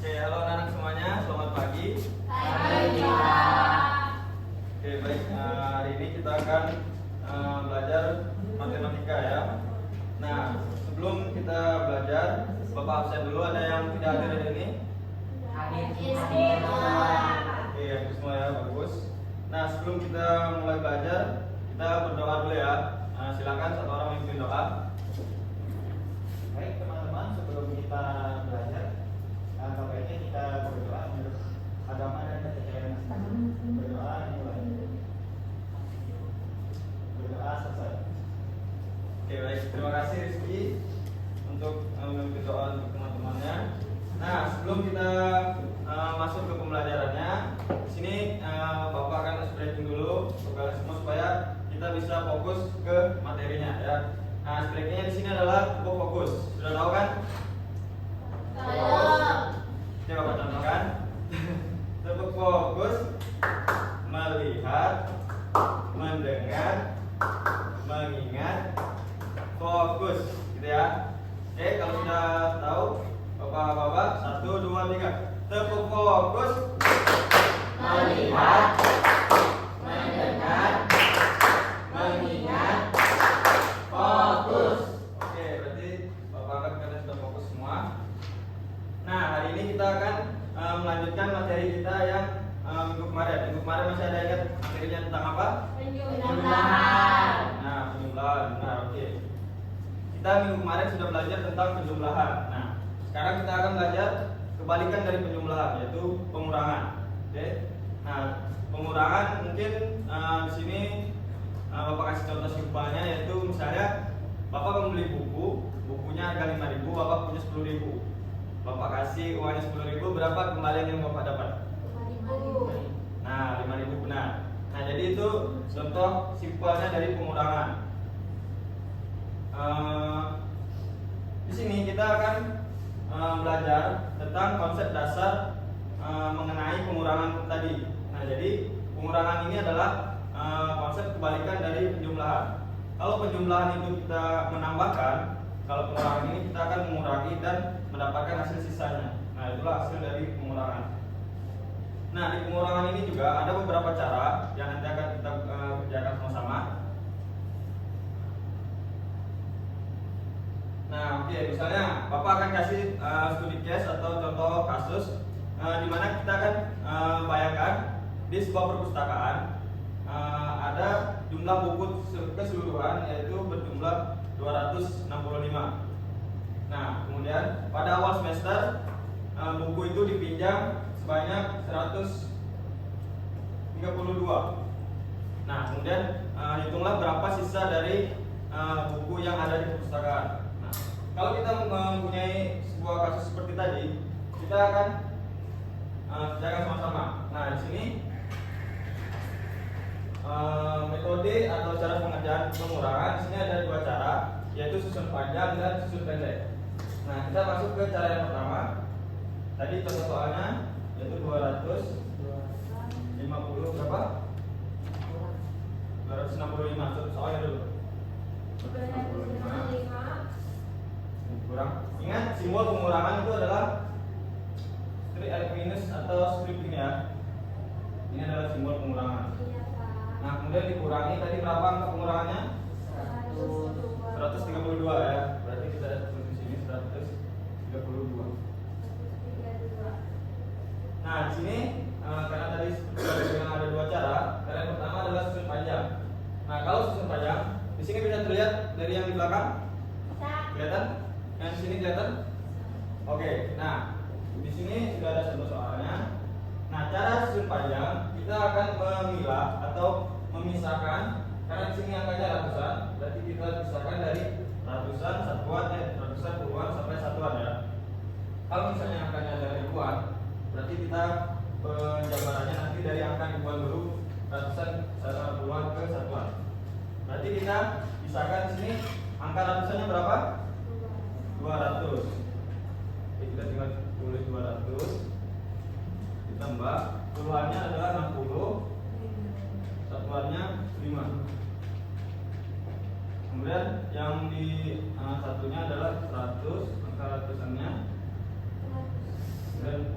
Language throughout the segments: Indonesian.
Oke, halo anak-anak semuanya, selamat pagi. Pagi. Oke, baik. Hari ini kita akan belajar matematika ya. Nah, sebelum kita belajar, Bapak absen dulu. Ada yang tidak hadir hari ini? Oke, hadir semua ya, bagus. Nah, sebelum kita mulai belajar, kita berdoa dulu ya. Silakan satu orang memimpin doa. Baik teman-teman, sebelum kita belajar, baiknya kita berdoa menurut agama dan kepercayaan masing-masing. Berdoa dimulai. Berdoa selesai. Oke, baik. Terima kasih Rizky untuk memimpin doa untuk teman-temannya. Nah, sebelum kita masuk ke pembelajarannya, di sini Bapak akan breaking dulu untuk kalian semua supaya kita bisa fokus ke materinya ya. Nah, breakingnya di sini adalah tepuk fokus. Sudah tahu kan? Oke, Bapak contohkan. Tepuk fokus, melihat, mendengar, mengingat, fokus, gitu ya. Oke, kalau sudah tahu, Bapak-bapak, 1, 2, 3. Tepuk fokus, melihat, mendengar, mengingat, fokus. Oke, berarti Bapak kalian sudah fokus semua. Nah, hari ini kita akan melanjutkan materi kita yang minggu kemarin. Minggu kemarin masih ada ingat materinya tentang apa? Penjumlahan. Nah, penjumlahan. Benar, oke. Kita minggu kemarin sudah belajar tentang penjumlahan. Nah, sekarang kita akan belajar kebalikan dari penjumlahan, yaitu pengurangan. Oke. Nah, pengurangan mungkin di sini Bapak kasih contoh simpelnya, yaitu misalnya Bapak membeli bukunya harga 5.000, Bapak punya 10.000. Bapak kasih uangnya 10.000, berapa kembalian yang Bapak dapat? 5.000. Nah, 5.000 benar. Nah, jadi itu contoh simpelnya dari pengurangan. Di sini kita akan belajar tentang konsep dasar mengenai pengurangan tadi. Nah, jadi pengurangan ini adalah konsep kebalikan dari penjumlahan. Kalau penjumlahan itu kita menambahkan, kalau pengurangan ini kita akan mengurangi dan mendapatkan hasil sisanya. Nah, itulah hasil dari pengurangan. Nah, di pengurangan ini juga ada beberapa cara yang nanti akan kita kerjakan sama-sama. Nah, oke, misalnya Bapak akan kasih studi case atau contoh kasus di mana kita akan bayangkan di sebuah perpustakaan ada jumlah buku keseluruhan yaitu berjumlah 265. Nah, kemudian pada awal semester buku itu dipinjam sebanyak 132. Nah, kemudian hitunglah berapa sisa dari buku yang ada di perpustakaan. Nah, kalau kita mempunyai sebuah kasus seperti tadi, kita akan kerjakan sama-sama. Nah, di sini metode atau cara pengerjaan pengurangan di sini ada dua cara, yaitu susun panjang dan susun pendek. Nah, kita masuk ke cara yang pertama. Tadi contoh soalnya yaitu 250 berapa? 265. Soalnya dulu. 265 kurang. Ingat, simbol pengurangan itu adalah strip minus atau strip ini ya. Ini adalah simbol pengurangan. Nah, kemudian dikurangi tadi berapa angka pengurangannya? 132 ya. Berarti kita tulis di sini 132. Nah, di sini karena tadi dengan ada dua cara. Cara yang pertama adalah susun panjang. Nah, kalau susun panjang, di sini bisa terlihat dari yang di belakang. Kelihatan? Yang di sini kelihatan? Oke. Nah, di sini sudah ada contoh soalnya. Nah, cara susun panjang kita akan memilah atau memisahkan, karena di sini angkanya ratusan, berarti kita pisahkan dari ratusan, satuan, ratusan, puluhan sampai satuan ya. Kalau misalnya angkanya ada ribuan, berarti kita penjabarannya nanti dari angka ribuan dulu, ratusan, puluhan ke satuan. Berarti kita pisahkan di sini angka ratusannya berapa? 200. Oke, kita tinggal tulis 200 ditambah puluhannya adalah 60, satuannya 5. Kemudian yang di satunya adalah 100, angka ratusannya. Kemudian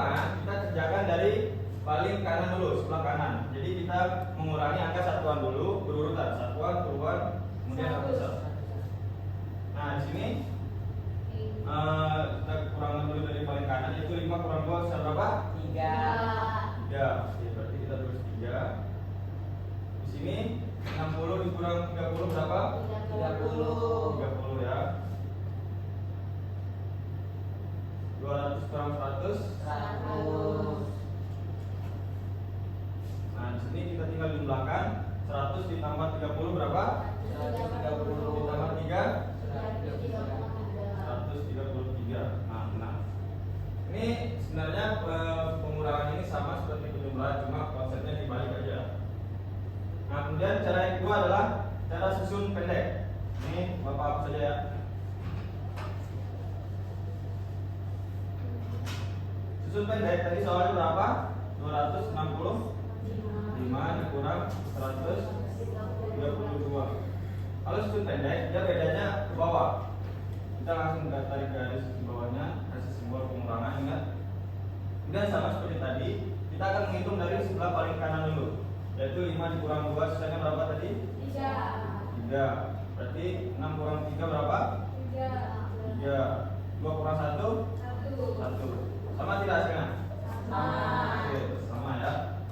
pengurangan kita kerjakan dari paling kanan dulu, sebelah kanan. Jadi kita mengurangi angka satuan dulu berurutan, satuan, puluhan, kemudian ratusan. Nah di sini kita kurangkan dulu dari paling kanan, yaitu 5 kurang 2 bisa berapa? 3. Oke, berarti kita tulis 3. Di sini 60 dikurang 30 berapa? 30 ya. 200 kurang 100. Nah, di sini kita tinggal jumlahkan 100 ditambah 30 berapa? 30 ditambah 3 133. Nah, benar. Ini sebenarnya pengurangan ini sama seperti penjumlahan, cuma konsepnya dibalik aja. Nah, kemudian cara yang kedua adalah cara susun pendek. Ini Bapak hapus saja ya. Susun pendek tadi soalnya berapa? 265 dikurang 132. Kalau susun pendek dia bedanya ke bawah. Kita langsung tarik garis di bawahnya, kasih simbol pengurangan, ingat. Kemudian sama seperti tadi, kita akan menghitung dari sebelah paling kanan dulu, yaitu 5 dikurang 2 sisanya berapa tadi? 3. Berarti 6 kurang 3 berapa? 3. 2 kurang 1? 1. Sama tidak hasilnya? Oke, sama ya.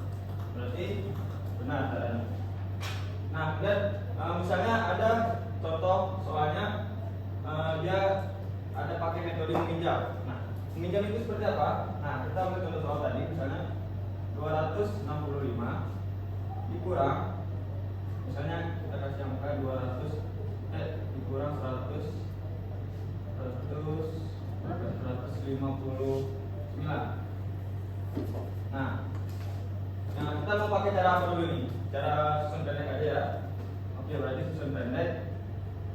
Berarti benar caranya. Nah, kemudian misalnya ada contoh soalnya dia ada pakai metode meminjam. Nah, meminjam itu seperti apa? Nah, kita ambil contoh soal tadi, misalnya 265 dikurang, misalnya kita kasih angka 200 dikurang 159. Nah, kita mau pakai cara apa dulu nih? Cara susun pendek aja ya. Oke, berarti susun pendek.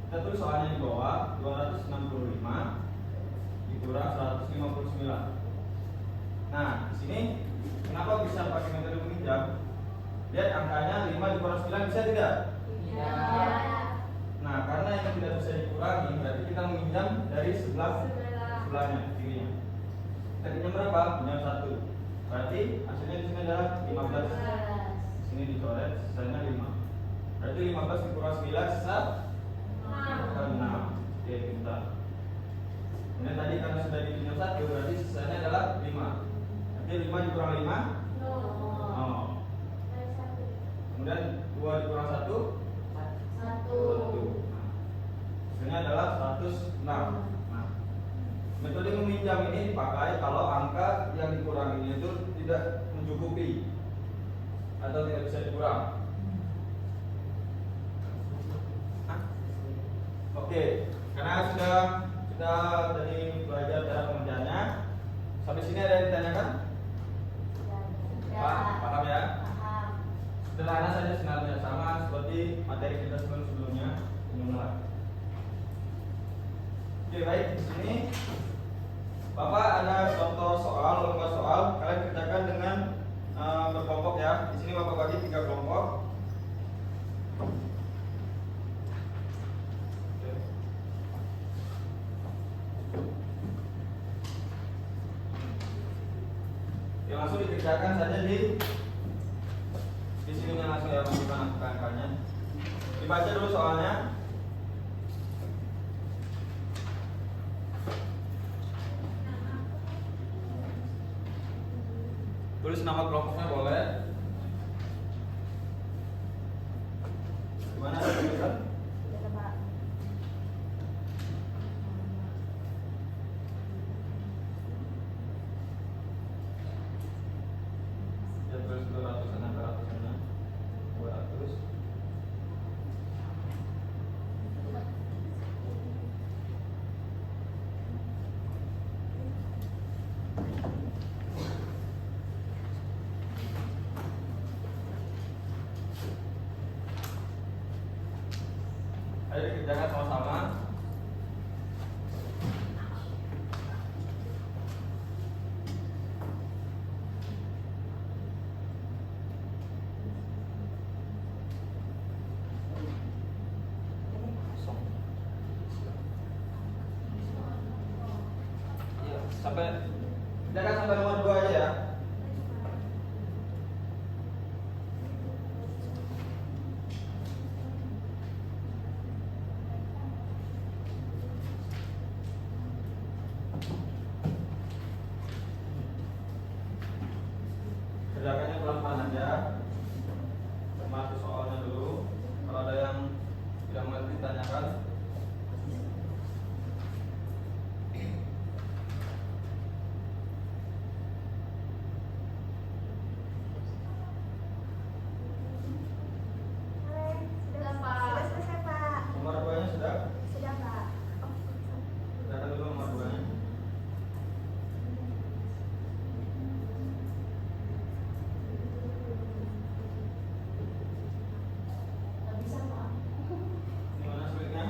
Kita tulis soalnya di bawah 265 dikurang 159. Nah, di sini kenapa bisa pakai metode meminjam? Lihat angkanya 5 dikurang 9 bisa tidak? Nah, karena yang tidak bisa dikurangi, berarti kita meminjam dari sebelahnya, kirinya. Kita pinjam berapa? Pinjam 1. Berarti hasilnya di sini adalah 15. Di sini dicoret, sisanya 5. Berarti 15 dikurang 9 sisa 6. Oke, pintar. Kemudian tadi karena sudah dipinjam 1, berarti sisanya adalah 5. Berarti 5 dikurang 5 0. Kemudian 2 dikurang 1 1. Hasilnya adalah 106. Nah, metode meminjam ini dipakai kalau angka yang dikurangi itu tidak mencukupi atau tidak bisa dikurang. Oke, karena sudah kita tadi belajar cara pengerjaannya, sampai sini ada yang ditanyakan? Paham ya? Sederhana saja sebenarnya, sama seperti materi kita sebelumnya. Oke, baik. Di sini Bapak ada contoh soal, lomba soal. Kalian kerjakan dengan berkelompok ya. Di sini Bapak bagi 3 kelompok. Ya, langsung dikerjakan saja di sini langsung ya, masukkan angka-angkanya. Dibaca dulu soalnya. Tulis nama kelompoknya boleh. Gimana tulisan? Ya tulis 200-an, angka ratusannya 200. Ayo dikerjakan sama-sama. Sampai kerjakan sampai nomor 2 aja ya. Kerjakannya pelan-pelan aja. Cermati soalnya dulu. Kalau ada yang tidak mengerti tanyakan. Sudah, Pak. Sudah selesai, Pak. Nomor 2-nya sudah? Sudah, Pak. Kerjakan dulu nomor 2-nya. Nggak bisa, Pak. Gimana sulitnya?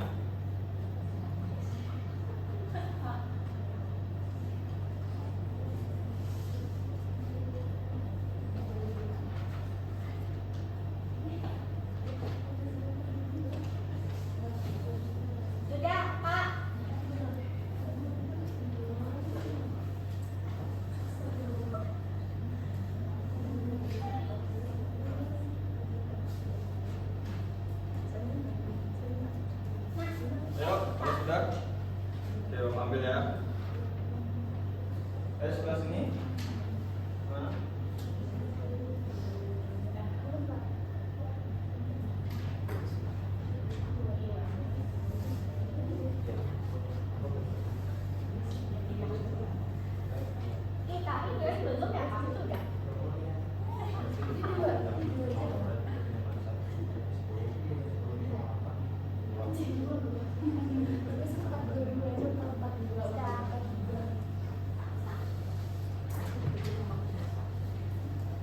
Sudah, Pak. Ayo, kalau sudah, oke, ambil ya. Ayo sebelah sini. Mana? Kita itu belum ya, Pak. Sudah.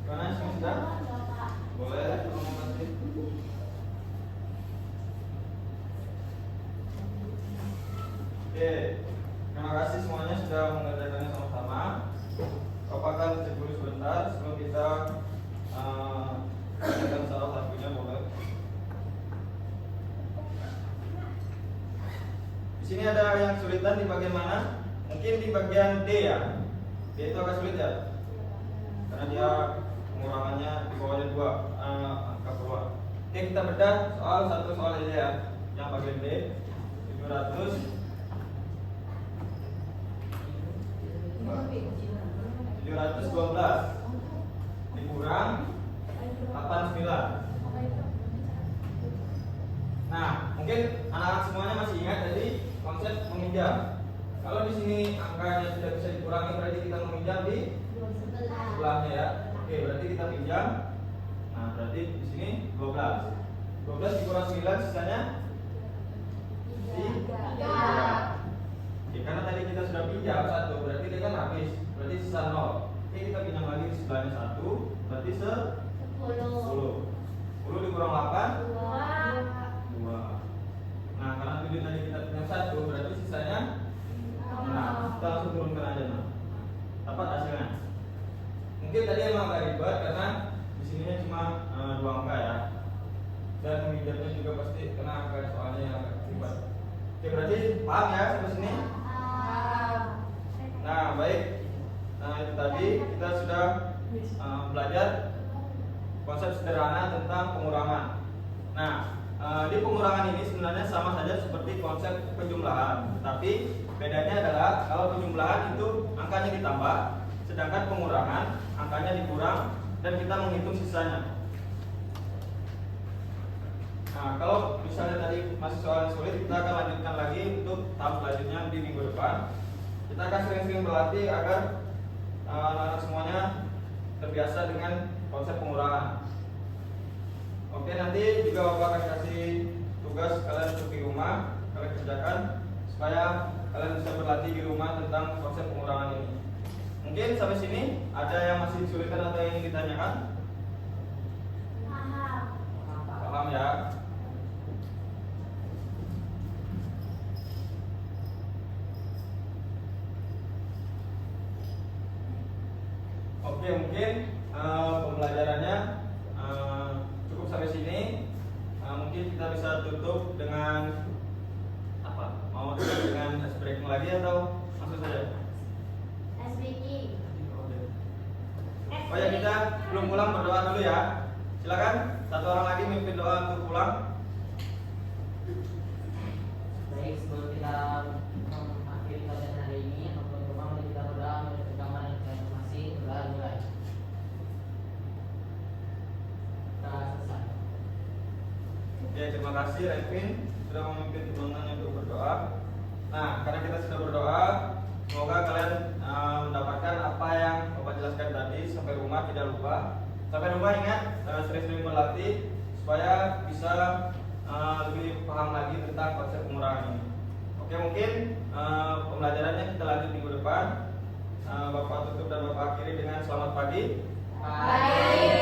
Gimana semua sudah? Boleh, terima kasih. Oke, terima kasih semuanya sudah mengerjakannya sama-sama. Papakan cek dulu sebentar sebelum kita kerjakan salah satunya, boleh. Di sini ada yang kesulitan di bagian mana? Mungkin di bagian D ya. D itu agak sulit ya, karena dia pengurangannya di bawahnya 2 angka keluar. Oke, kita bedah satu soal aja ya. Yang bagian D 712 dikurang 89. Nah, mungkin anak-anak semuanya masih ingat tadi konsep meminjam. Kalau di sini angkanya tidak bisa dikurangi, berarti kita meminjam di sebelahnya ya. Oke, berarti kita pinjam. Nah, berarti di sini 12. 12 dikurang 9 sisanya 3. Oke, karena tadi kita sudah pinjam 1, berarti dia kan habis. Berarti sisa 0. Oke, kita pinjam lagi di sebelahnya 1, berarti 10. 10 dikurang 8 2. Nah, karena 7 tadi kita pinjam 1, berarti sisanya 6. Kita langsung turunkan aja, nah. Dapat hasilnya. Mungkin tadi emang agak ribet karena di sininya cuma 2 angka ya. Dan meminjamnya juga pasti kena angka soalnya yang agak ribet. Oke, berarti paham ya sampai sini? Nah, baik. Nah, itu tadi kita sudah belajar konsep sederhana tentang pengurangan. Nah, di pengurangan ini sebenarnya sama saja seperti konsep penjumlahan, tapi bedanya adalah kalau penjumlahan itu angkanya ditambah, sedangkan pengurangan angkanya dikurang dan kita menghitung sisanya. Nah, kalau misalnya tadi masih soal yang sulit, kita akan lanjutkan lagi untuk tahap selanjutnya di minggu depan. Kita akan sering-sering berlatih agar anak-anak semuanya terbiasa dengan konsep pengurangan. Oke, nanti juga Bapak akan kasih tugas kalian untuk di rumah, kalian kerjakan supaya kalian bisa berlatih di rumah tentang konsep pengurangan ini. Mungkin sampai sini ada yang masih kesulitan atau yang ingin ditanyakan? Paham ya? Oke, mungkin pembelajarannya cukup sampai sini. Mungkin kita bisa tutup dengan apa? Mau tutup dengan ice breaking lagi atau langsung saja? Oh ya, kita belum pulang, berdoa dulu ya. Silakan satu orang lagi mimpin doa untuk pulang. Baik, sebelum kita mengakhiri pelajaran hari ini, untuk rumah mari kita berdoa menurut agama dan informasi mulai. terima kasih Revin sudah memimpin teman-teman untuk berdoa. Nah, karena kita sudah berdoa, semoga kalian mendapatkan apa yang Bapak jelaskan tadi sampai rumah tidak lupa. Sampai rumah ingat sering-sering berlatih supaya bisa lebih paham lagi tentang konsep pengurangan ini. Oke, mungkin pembelajarannya kita lanjut minggu depan. Bapak tutup dan Bapak akhiri dengan selamat pagi. Baik.